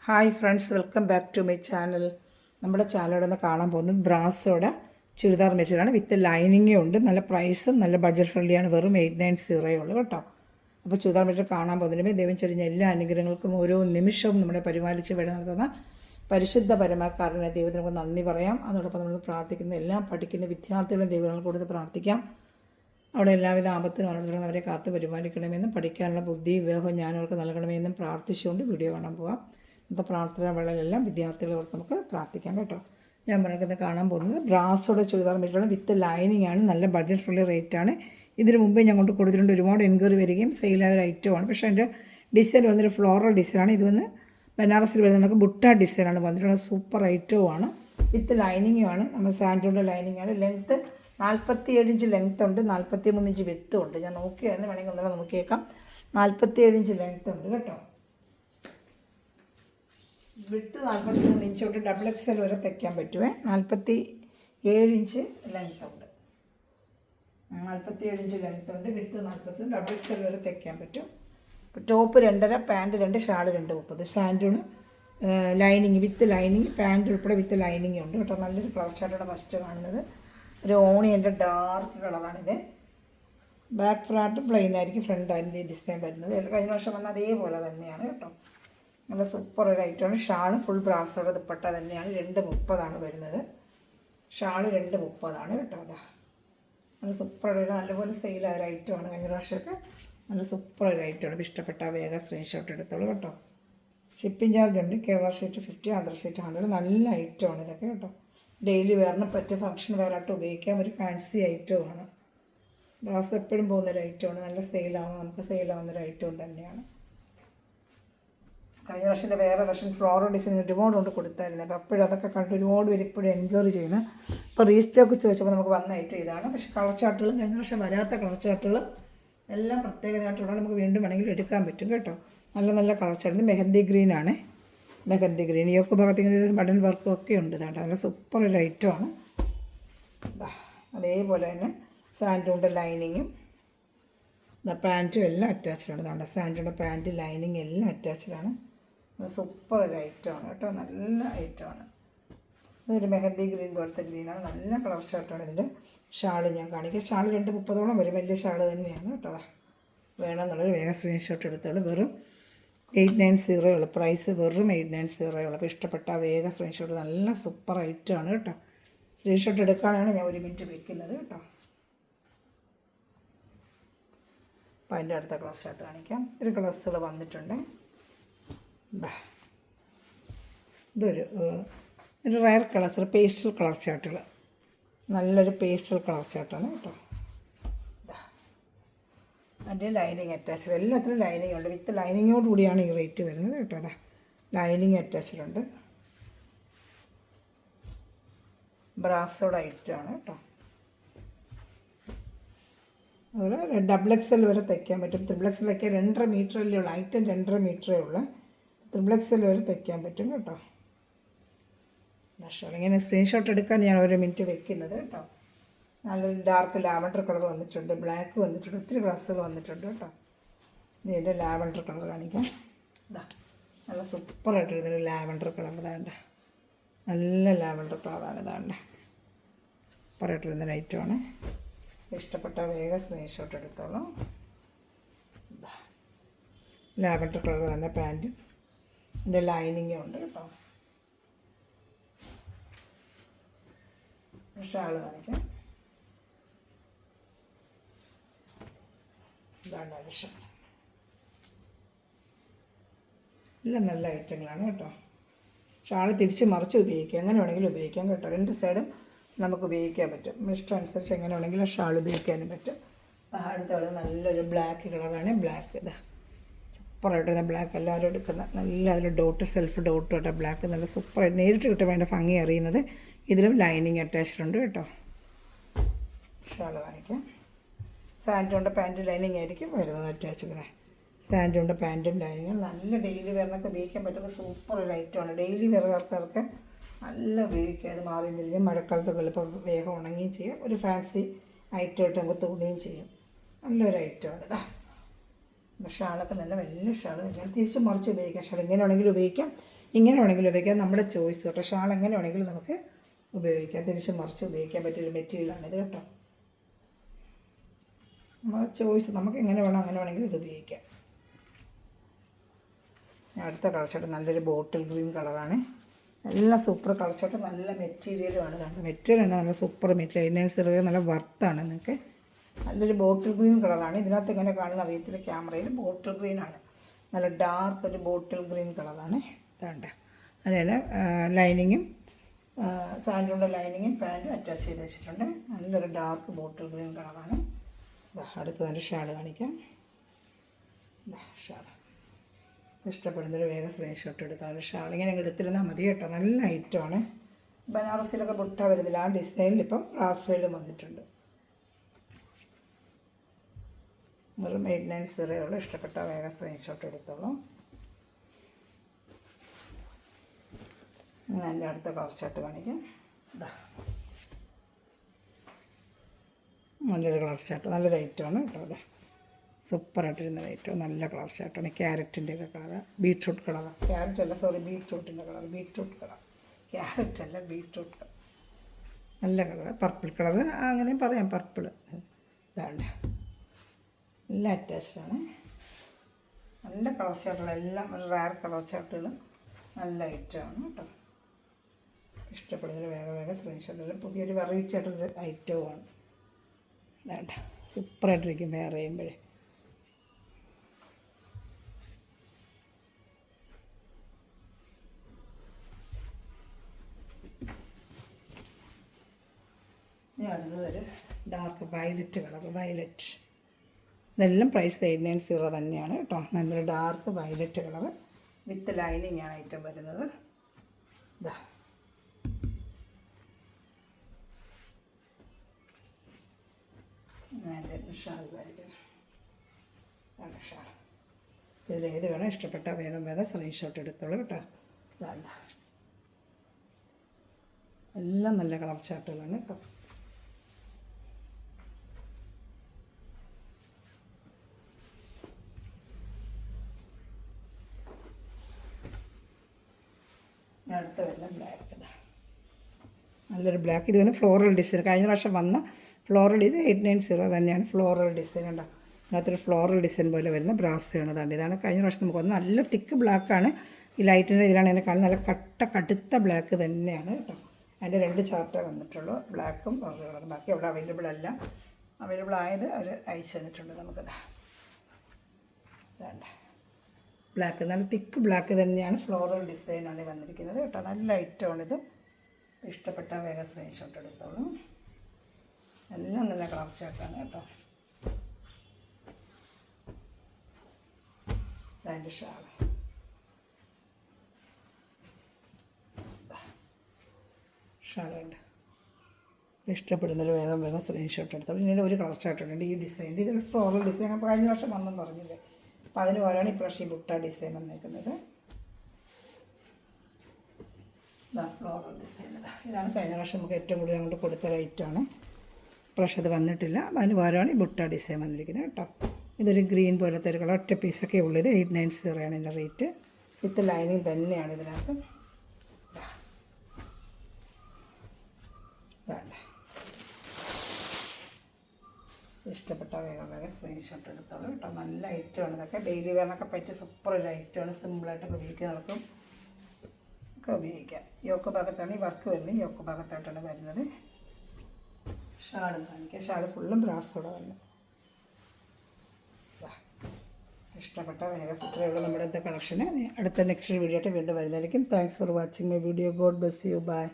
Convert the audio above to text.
Hi friends, welcome back to my channel. നമ്മുടെ ചാനലിൽ നിന്ന് കാണാൻ പോകുന്നത് ബ്രാസോടെ ചുരിദാർ മെറ്റീരിയലാണ്. വിത്ത് ലൈനിങ്ങും ഉണ്ട്. നല്ല പ്രൈസും നല്ല ബഡ്ജറ്റ് ഫ്രണ്ട്ലിയാണ്. വെറും 890 ഉള്ളൂ കേട്ടോ. അപ്പോൾ ചുരിദാർ മെറ്റീരിയൽ കാണാൻ പോകുന്നതിന് ദൈവം ചൊരിഞ്ഞ എല്ലാ അനുഗ്രഹങ്ങൾക്കും ഓരോ നിമിഷവും നമ്മളെ പരിപാലിച്ച് വഴി നടത്തുന്ന പരിശുദ്ധ പരമാക്കാരനെ ദൈവത്തിന് നമുക്ക് നന്ദി പറയാം. അതോടൊപ്പം നമ്മൾ പ്രാർത്ഥിക്കുന്ന എല്ലാം പഠിക്കുന്ന വിദ്യാർത്ഥികളും ദൈവങ്ങൾക്ക് കൊടുത്ത് പ്രാർത്ഥിക്കാം. അവിടെ എല്ലാവിധ ആപത്തിനും അനർത്ഥങ്ങളും അവരെ കാത്തു പരിപാലിക്കണമെന്നും പഠിക്കാനുള്ള ബുദ്ധി വിവേകവും ജ്ഞാനങ്ങൾക്ക് നൽകണമെന്നും പ്രാർത്ഥിച്ചുകൊണ്ട് വീഡിയോ കാണാൻ പോകാം. ഇന്നത്തെ പ്രാർത്ഥന വേളയിലെല്ലാം വിദ്യാർത്ഥികളെ ഓർത്ത് നമുക്ക് പ്രാർത്ഥിക്കാം കേട്ടോ. ഞാൻ പറഞ്ഞത് കാണാൻ പോകുന്നത് ബ്രാസോടെ ചുരിദാർ മെറ്റീരിയൽ വിത്ത് ലൈനിങ് ആണ്. നല്ല ബഡ്ജറ്റ് ഫ്രണ്ട്ലി റേറ്റാണ്. ഇതിന് മുമ്പേ ഞാൻ കൊണ്ട് കൊടുത്തിട്ടുണ്ട്. ഒരുപാട് എൻക്വയറി വരികയും സെയിലായ ഒരു ഐറ്റമാണ്. പക്ഷേ എൻ്റെ ഡിസൈൻ വന്നൊരു ഫ്ലോറൽ ഡിസൈനാണ്. ഇത് വന്ന് ബനാറസിൽ വരുന്ന നമുക്ക് ബുട്ട ഡിസൈനാണ് വന്നിട്ടുള്ളത്. സൂപ്പർ ഐറ്റവുമാണ്. വിത്ത് ലൈനിങ്ങുമാണ്. നമ്മൾ സാൻഡോയുടെ ലൈനിങ്ങാണ്. ലെങ്ത്ത് 47 ഇഞ്ച് ലെങ്ത്ത് ഉണ്ട്. 43 ഇഞ്ച് വിത്തും ഉണ്ട്. ഞാൻ നോക്കിയായിരുന്നു, വേണമെങ്കിൽ ഒന്നുകൂടെ നോക്കിയേക്കാം. 47 ഇഞ്ച് ലെങ്ത്ത് ഉണ്ട് കേട്ടോ. വിട്ട് 43 ഇഞ്ച് തൊട്ട് ഡബിൾ XL വരെ തയ്ക്കാൻ പറ്റുമേ. 47 ഇഞ്ച് ലെങ്ത്ത് ഉണ്ട്. 47 ഇഞ്ച് ലെങ്ത്ത് ഉണ്ട്. വിട്ട് 40 ഡബിൾ XL വരെ തയ്ക്കാൻ പറ്റും. ഇപ്പോൾ ടോപ്പ് 2.5, പാൻറ്റ് 2, ഷാൾ 2.30. സാൻഡൂണ് ലൈനിങ് വിത്ത് ലൈനിങ്, പാൻറ്റ് ഉൾപ്പെടെ വിത്ത് ലൈനിങ് ഉണ്ട് കേട്ടോ. നല്ലൊരു കളർ ചാർട്ടാണ് ഫസ്റ്റ് കാണുന്നത്. ഒരു ഓണിയൻ്റെ ഡാർക്ക് കളറാണിത്. ബാക്ക് ഫ്ലാറ്റ് പ്ലെയിൻ ആയിരിക്കും, ഫ്രണ്ട് അതിൻ്റെ ഡിസൈൻ വരുന്നത്. കഴിഞ്ഞ വർഷം വന്ന അതേപോലെ തന്നെയാണ് കേട്ടോ. നല്ല സൂപ്പർ ഒരു ഐറ്റമാണ്. ഷാൾ ഫുൾ ബ്രാസോടെ ദുപ്പട്ട തന്നെയാണ്. 2.30 വരുന്നത്. ഷാൾ 2.30 കേട്ടോ. അതാ നല്ല സൂപ്പർ ഒരു നല്ലപോലെ സെയിലായ ഒരു ഐറ്റമാണ്. കഴിഞ്ഞ പ്രാവശ്യമൊക്കെ നല്ല സൂപ്പർ ഒരു ഐറ്റമാണ്. ഇപ്പോൾ ഇഷ്ടപ്പെട്ട വേഗം സ്ക്രീൻഷോട്ട് എടുത്തോളൂ കേട്ടോ. ഷിപ്പിംഗ് ചാർജ് ഉണ്ട്. Kerala state 50, Andhra state 100. നല്ല ഐറ്റമാണ് ഇതൊക്കെ കേട്ടോ. ഡെയിലി വെയറിന് പറ്റിയ ഫംഗ്ഷൻ വെയറായിട്ട് ഉപയോഗിക്കാം. ഒരു ഫാൻസി ഐറ്റമാണ്. ബ്രാസ് എപ്പോഴും പോകുന്നൊരു ഐറ്റമാണ്. നല്ല സെയിലാവും, നമുക്ക് സെയിലാവുന്നൊരു ഐറ്റവും തന്നെയാണ്. കഴിഞ്ഞ വർഷത്തിൻ്റെ വേറെ വർഷം ഫ്ലോറൽ ഡിസൈൻ ഒരുപാട് കൊണ്ട് കൊടുത്തായിരുന്നു. അപ്പോൾ അപ്പോഴും അതൊക്കെ കണ്ട് ഒരുപാട് പേര് ഇപ്പോഴും എൻക്വയറി ചെയ്യുന്നത്. ഇപ്പോൾ റീസ്റ്റോക്ക് ചോദിച്ചപ്പോൾ നമുക്ക് വന്ന ഐറ്റം ഇതാണ്. പക്ഷേ കളർ ചാർട്ടുകളും കഴിഞ്ഞ വർഷം വരാത്ത കളർ ചാർട്ടുകളും എല്ലാം പ്രത്യേകതയായിട്ടുള്ള നമുക്ക് വീണ്ടും വേണമെങ്കിൽ എടുക്കാൻ പറ്റും കേട്ടോ. നല്ല നല്ല കളർ ചാർട്ട്. മെഹന്തി ഗ്രീനാണ്. മെഹന്തി ഗ്രീൻ യോക്ക് ഭാഗത്ത് ഇങ്ങനെ ഒരു ബട്ടൺ വർക്കും ഒക്കെ ഉണ്ട് കേട്ടോ. നല്ല സൂപ്പർ ഒരു ഐറ്റമാണ്. അതേപോലെ തന്നെ സാൻഡൂണിൻ്റെ ലൈനിങ്ങും പാൻറ്റും എല്ലാം അറ്റാച്ച്ഡാണ്. അതുകൊണ്ട് സാൻഡൂണിൻ്റെ പാൻറ്റ് ലൈനിങ് എല്ലാം അറ്റാച്ച്ഡാണ്. സൂപ്പർ ഒരു ഐറ്റമാണ് കേട്ടോ. നല്ല ഐറ്റമാണ്. ഇതൊരു മെഹന്തി ഗ്രീൻ പോലത്തെ ഗ്രീനാണ്. നല്ല കളർ ഷർട്ടാണ്. ഇതിൻ്റെ ഷാൾ ഞാൻ കാണിക്കാം. ഷാൾ 2.30 വരും. വലിയ ഷാൾ തന്നെയാണ് കേട്ടോ. വേണമെന്നുള്ളൊരു വേഗം സ്ക്രീൻഷോട്ട് എടുത്തോളൂ. വെറും 890 ഉള്ളൂ. പ്രൈസ് വെറും 890 ഉള്ളൂ. അപ്പോൾ ഇഷ്ടപ്പെട്ട വേഗം സ്ക്രീൻഷോട്ട്. നല്ല സൂപ്പർ ഐറ്റമാണ് കേട്ടോ. സ്ക്രീൻഷോട്ട് എടുക്കാനാണ് ഞാൻ 1 മിനിറ്റ് വെക്കുന്നത് കേട്ടോ. അപ്പോൾ അതിൻ്റെ അടുത്ത കളർ ഷർട്ട് കാണിക്കാം. ഒരു കളേഴ്സുകൾ വന്നിട്ടുണ്ട്. ഒരു റയർ കളേഴ്സ്, പേസ്റ്റൽ കളർ ചാർട്ടുകൾ. നല്ലൊരു പേസ്റ്റൽ കളർ ചാർട്ടാണ് കേട്ടോ. അതിൻ്റെ ലൈനിങ് അറ്റാച്ച്ഡ്. എല്ലാത്തിനും ലൈനിങ് ഉണ്ട്. വിത്ത് ലൈനിങ്ങോട് കൂടിയാണ് ഈ റേറ്റ് വരുന്നത് കേട്ടോ. അതാ ലൈനിങ് അറ്റാച്ച്ഡ് ഉണ്ട്. ബ്രാസോഡ് ഐറ്റമാണ് കേട്ടോ. അതുപോലെ ഡബിൾ XL വരെ തയ്ക്കാൻ പറ്റും. ത്രിബിൾ XL ഒക്കെ 2.5 മീറ്ററല്ലേ ഉള്ളൂ. ഐറ്റം 2.5 മീറ്ററേ ഉള്ളൂ. ത്രിബിൾ XL വരെ തയ്ക്കാൻ പറ്റും കേട്ടോ. ഇങ്ങനെ സ്ക്രീൻഷോട്ട് എടുക്കാൻ ഞാൻ 1 മിനിറ്റ് വെക്കുന്നത് കേട്ടോ. നല്ലൊരു ഡാർക്ക് ലാവൻഡർ കളർ വന്നിട്ടുണ്ട്. ബ്ലാക്ക് വന്നിട്ടുണ്ട്. ഒത്തിരി കളേഴ്സുകൾ വന്നിട്ടുണ്ട് കേട്ടോ. ഇതിൻ്റെ ലാവൻഡർ കളർ കാണിക്കാം. ഇതാ നല്ല സൂപ്പറായിട്ട് വരുന്നൊരു ലാവൻഡർ കളർ. ഇതാണ്ട് നല്ല ലാവൻഡർ കളറാണ്. ഇതാണ്ട് സൂപ്പറായിട്ട് വരുന്നൊരു ഐറ്റമാണ്. ഇഷ്ടപ്പെട്ട വേഗം സ്ക്രീൻഷോട്ട് എടുത്തോളൂ. ലാവൻഡർ കളർ തന്നെ പാൻറ്റും ഇതിൻ്റെ ലൈനിങ്ങും ഉണ്ട് കേട്ടോ. ഷാൾ കാണിക്കാം. ഇതാണ് ഷാൾ. എല്ലാം നല്ല ഐറ്റങ്ങളാണ് കേട്ടോ. ഷാൾ തിരിച്ച് മറിച്ച് ഉപയോഗിക്കാം. എങ്ങനെ വേണമെങ്കിലും ഉപയോഗിക്കാം കേട്ടോ. 2 സൈഡും നമുക്ക് ഉപയോഗിക്കാൻ പറ്റും. ഇഷ്ടം അനുസരിച്ച് എങ്ങനെ വേണമെങ്കിലും ഷാൾ ഉപയോഗിക്കാനും പറ്റും. അടുത്ത നല്ലൊരു ബ്ലാക്ക് കളറാണ്. ബ്ലാക്ക് ഇതാ സൂപ്പറായിട്ട് വരുന്ന ബ്ലാക്ക്. എല്ലാവരും എടുക്കുന്ന നല്ല അതിൽ ഡോട്ട് സെൽഫ് ഡോട്ട് കേട്ടോ. ബ്ലാക്ക് നല്ല സൂപ്പറായിട്ട് നേരിട്ട് കിട്ടുമ്പോൾ അതിൻ്റെ ഭംഗി അറിയുന്നത്. ഇതിലും ലൈനിങ് അറ്റാച്ച്ഡ് ഉണ്ട് കേട്ടോ. ഷാൾ കാണിക്കാം. സാൻഡോണിൻ്റെ പാൻറ്റ് ലൈനിങ് ആയിരിക്കും വരുന്നത് അറ്റാച്ച്ഡ്. സാൻഡോണിൻ്റെ പാൻറ്റും ലൈനിങ്ങും നല്ല ഡെയിലി വെയറിനൊക്കെ ഉപയോഗിക്കാൻ പറ്റുന്ന സൂപ്പർ ഒരു ഐറ്റമാണ്. ഡെയിലി വെയറുകാർക്ക് നല്ല ഉപയോഗിക്കുക. അത് മാറി തിരിഞ്ഞും മഴക്കാലത്തൊക്കെ എളുപ്പം വേഗം ഉണങ്ങുകയും ചെയ്യും. ഒരു ഫാൻസി ഐറ്റമായിട്ട് നമുക്ക് തോന്നുകയും ചെയ്യും. നല്ലൊരു ഐറ്റമാണ്. ഷാളൊക്കെ നല്ല വലിയ ഷാൾ. ഞാൻ തിരിച്ച് മറിച്ച് ഉപയോഗിക്കാം. ഷാൾ ഇങ്ങനെ വേണമെങ്കിലും ഉപയോഗിക്കാം. ഇങ്ങനെ വേണമെങ്കിലും ഉപയോഗിക്കാം, നമ്മുടെ ചോയ്സ് കേട്ടോ. ഷാൾ എങ്ങനെ വേണമെങ്കിലും നമുക്ക് ഉപയോഗിക്കാം, തിരിച്ച് മറിച്ച് ഉപയോഗിക്കാൻ പറ്റിയൊരു മെറ്റീരിയലാണിത് കേട്ടോ. നമ്മുടെ ചോയ്സ്, നമുക്ക് എങ്ങനെ വേണം അങ്ങനെ വേണമെങ്കിലും ഇത് ഉപയോഗിക്കാം. അടുത്ത കളർ ഷർട്ട് നല്ലൊരു ബോട്ടിൽ ഗ്രീൻ കളറാണ്. എല്ലാം സൂപ്പർ കളർ ഷർട്ട്, നല്ല മെറ്റീരിയലുമാണ്. കണ്ടത് മെറ്റീരിയലാണ് നല്ല സൂപ്പർ മെറ്റീരിയൽ. അതിനനുസരിച്ച് നല്ല വർത്താണ്. നിങ്ങൾക്ക് നല്ലൊരു ബോട്ടിൽ ഗ്രീൻ കളറാണ്. ഇതിനകത്ത് എങ്ങനെ കാണുന്ന അറിയത്തില്ല, ക്യാമറയിൽ ബോട്ടിൽ ഗ്രീനാണ്. നല്ല ഡാർക്ക് ഒരു ബോട്ടിൽ ഗ്രീൻ കളറാണ്. വേണ്ട അതുപോലെ ലൈനിങ്ങും സാൻഡൂണിൻ്റെ ലൈനിങ്ങും പാൻറ്റും അറ്റാച്ച് ചെയ്ത് വെച്ചിട്ടുണ്ട്. നല്ലൊരു ഡാർക്ക് ബോട്ടിൽ ഗ്രീൻ കളറാണ്. അടുത്തതിൻ്റെ ഷാൾ കാണിക്കാം. ഷാൾ ഇഷ്ടപ്പെടുന്നൊരു വേഗം സ്ക്രീൻഷോട്ട് എടുത്താൽ ഷാൾ ഇങ്ങനെ എടുത്തിരുന്നാൽ മതി കേട്ടോ. നല്ല ഐറ്റമാണ്. ബനാറസിലൊക്കെ ബുട്ട വരുന്നില്ല, ആ ഡിസൈനിൽ ഇപ്പം റാസയിലും വന്നിട്ടുണ്ട്. വെറും 8990 ഇഷ്ടപ്പെട്ട വേഗം സ്ക്രീൻഷോട്ട് എടുത്തോളൂ. എൻ്റെ അടുത്ത കളർ ചാർട്ട് കാണിക്കാം. നല്ലൊരു കളർ ചാർട്ട്, നല്ലൊരു ഐറ്റമാണ് കേട്ടോ. അതെ സൂപ്പറായിട്ടിരുന്ന ഐറ്റം, നല്ല കളർ ചാർട്ടാണ്. ക്യാരറ്റിൻ്റെയൊക്കെ കളർ, ബീട്രൂട്ട് കളറാണ്. ക്യാരറ്റ് അല്ല, സോറി, ബീട്രൂട്ടിൻ്റെ കളർ. ബീട്രൂട്ട് കളർ, ക്യാരറ്റ് അല്ല, ബീട്രൂട്ട് കളർ. നല്ല കളർ, പർപ്പിൾ കളർ അങ്ങനെ പറയാം. പർപ്പിൾ ഇതാണ്. എല്ലാം അറ്റാച്ച്ഡാണ്. നല്ല കളർ ചാർട്ടുകൾ, എല്ലാം ഒരു റയർ കളർ ചാർട്ടുകൾ, നല്ല ഐറ്റമാണ് കേട്ടോ. ഇഷ്ടപ്പെടുന്നതിന് വേഗം വേഗം സ്ക്രീൻഷോട്ടിൽ. പുതിയൊരു വെറൈറ്റി ആയിട്ടൊരു ഐറ്റവുമാണ്. വേണ്ട സൂപ്പറായിട്ടിരിക്കും വേറെ ചെയ്യുമ്പോഴേ. ഇനി അടുത്തതൊരു ഡാർക്ക് വയലറ്റ് കളർ. വയലറ്റ് ഇതെല്ലാം പ്രൈസ് 8990 തന്നെയാണ് കേട്ടോ. നല്ലൊരു dark violet colour with lining ആണ് ഐറ്റം വരുന്നത്. ഇതാ നല്ല ഷാൾ വരയ്ക്കണം. നല്ല ഷാൾ. ഇതിലേത് വേണം ഇഷ്ടപ്പെട്ട വേഗം വേഗം സ്ക്രീൻഷോട്ട് എടുത്തോളൂ കേട്ടോ. വേണ്ട എല്ലാം നല്ല കളർ ചാർട്ടുകളാണ് കേട്ടോ. അടുത്ത വരുന്ന ബ്ലാക്ക്. നല്ലൊരു ബ്ലാക്ക്. ഇത് വന്ന് ഫ്ലോറൽ ഡിസൈൻ. കഴിഞ്ഞ പ്രാവശ്യം വന്ന ഫ്ലോറൽ, ഇത് 8990 തന്നെയാണ്. ഫ്ലോറൽ ഡിസൈൻ ഉണ്ടോ. അതിനകത്തൊരു ഫ്ലോറൽ ഡിസൈൻ പോലെ വരുന്ന ബ്രാസ് ചെയ്യണതാണ്. ഇതാണ് കഴിഞ്ഞ പ്രാവശ്യം നമുക്ക് വന്നത്. നല്ല തിക്ക് ബ്ലാക്കാണ്. ഈ ലൈറ്റിൻ്റെ ഇതിലാണ് എന്നെ കാണുന്നത്. നല്ല കടുത്ത ബ്ലാക്ക് തന്നെയാണ് കേട്ടോ. അതിൻ്റെ 2 ചാർട്ടേ വന്നിട്ടുള്ളൂ, ബ്ലാക്കും കളറും. ബാക്കി അവിടെ അവൈലബിൾ അല്ല. അവൈലബിൾ ആയത് അവർ അയച്ചു തന്നിട്ടുണ്ട് നമുക്ക്. വേണ്ട ബ്ലാക്ക്, നല്ല തിക്ക് ബ്ലാക്ക് തന്നെയാണ്. ഫ്ലോറൽ ഡിസൈനാണ് വന്നിരിക്കുന്നത് കേട്ടോ. നല്ല ഐറ്റമാണിത്. ഇഷ്ടപ്പെട്ട വേഗം സ്ക്രീൻഷോട്ട് എടുത്തോളൂ. എല്ലാം നല്ല കളർ ചാർട്ടാണ് കേട്ടോ. അതിൻ്റെ ഷാൾ. ഷാളുണ്ട്. ഇഷ്ടപ്പെടുന്നൊരു വേഗം വേഗം സ്ക്രീൻഷോട്ട് എടുത്തോളൂ. ഇതിൻ്റെ ഒരു കളർ ചാർട്ടുണ്ട് ഈ ഡിസൈൻ. ഇതൊരു ഫ്ലോറൽ ഡിസൈൻ. അപ്പോൾ കഴിഞ്ഞ വർഷം വന്നെന്ന് പറഞ്ഞില്ലേ, അപ്പോൾ അതിന് പോലെയാണ് ഇപ്രാവശ്യം ഈ ബുട്ട ഡിസൈൻ വന്നേക്കുന്നത്. Floral design. ഇതാണ് കഴിഞ്ഞ പ്രാവശ്യം നമുക്ക് ഏറ്റവും കൂടുതൽ അങ്ങോട്ട് കൊടുത്ത റേറ്റാണ്. ഇപ്രാവശ്യം അത് വന്നിട്ടില്ല. അതിന് പകരമാണ് ഈ ബുട്ട ഡിസൈൻ വന്നിരിക്കുന്നത് കേട്ടോ. ഇതൊരു ഗ്രീൻ പോലത്തെ ഒരു കളർ, ഒറ്റ പീസൊക്കെ ഉള്ളത്. 8990 ആണ് ഇതിൻ്റെ റേറ്റ്. വിത്ത് ലൈനിങ് തന്നെയാണ് ഇതിനകത്ത്. വേണ്ട ഇഷ്ടപ്പെട്ട വേഗം വേഗം സ്ക്രീൻഷോട്ട് എടുത്തോളൂ കേട്ടോ. നല്ല ഐറ്റമാണ് ഇതൊക്കെ. ഡെയിലി വെയറിനൊക്കെ പറ്റിയ സൂപ്പർ ഒരു ഐറ്റമാണ്. സിമ്പിളായിട്ടൊക്കെ ഉപയോഗിക്കുന്നവർക്കും ഒക്കെ ഉപയോഗിക്കാം. യോക്ക് ഭാഗത്താണ് ഈ വർക്ക് വരുന്നത്. യോക്ക് ഭാഗത്തായിട്ടാണ് വരുന്നത്. ഷാളും കാണിക്കാം. ഷാൾ ഫുള്ളും ബ്രാസോടെ തന്നെ. ഇഷ്ടപ്പെട്ട വേഗം ഇത്രയുള്ള നമ്മുടെ ഇന്നത്തെ കളക്ഷന്. അടുത്ത നെക്സ്റ്റ് വീഡിയോ ആയിട്ട് വീണ്ടും വരുന്നതായിരിക്കും. Thanks for watching my video. God bless you. By.